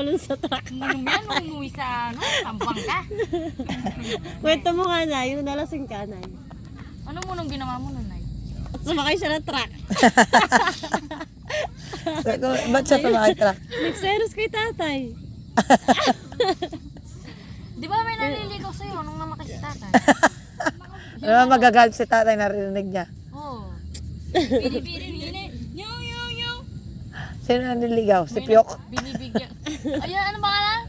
Nahulon sa truck. Nung yan, nung umuwi sa ano, Sampang ka. Kwento mo nga na, yung nalasing ka na. Ano mo nung ginawa mo nun, Nay? Sumakay siya ng truck. Ba't siya sumakay truck? Nagseros kay tatay. Di ba may naliligaw sa'yo nung namakay si tatay? Ano magagalit si tatay, narinig niya. Oo. Bini-bini, bini. Sino naniligaw? Si Pyok? Binibigyan. Ayan, ano pangalan?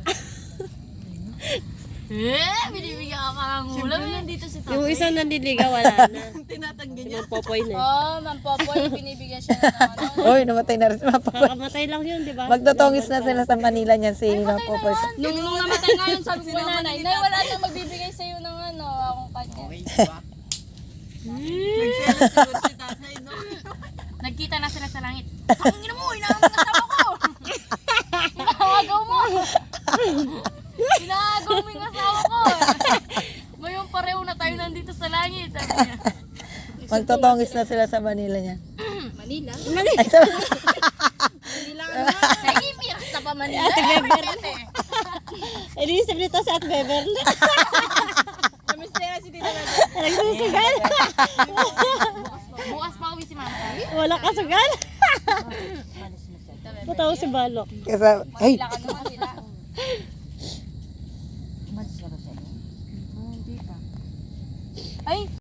Binibigyan ka parang ulam. Yan dito si tatay. Yung isang nandiligaw, wala na. Tinatanggi Yung Popoy na. Oh, Ma'am Popoy, binibigyan siya ng ano. Uy, namatay na rin si Mapa. Kakamatay lang yun, di ba? Magtotongis na sila sa Manila niyan si Mapa. Nung namatay nga yun, sabi ko nanay, Nay, wala nang magbibigay sa'yo ng ano, akong kanya. Okay, diba? Nagselos siguro si tatay, no? Nagkita na sila sa langit. Tangina mo, inaagaw mo asawa ko! Inaagaw mo! Inaagaw mo yung asawa ko! Ngayon pareho na tayo nandito sa langit, sabi niya. Magtotongis na sila sa Manila niyan. Manila? Ay, sa... Nag-iipiyak na pa Manila. Ate Beverly. Inisip nito si Ate Beverly. Kamistera si Tita Nadia. Nagsusugal. Bukas pa uwi si Mama. Wala kasugal. Patawa si Balok. Kasi, ay, Lakad naman sila. Ay,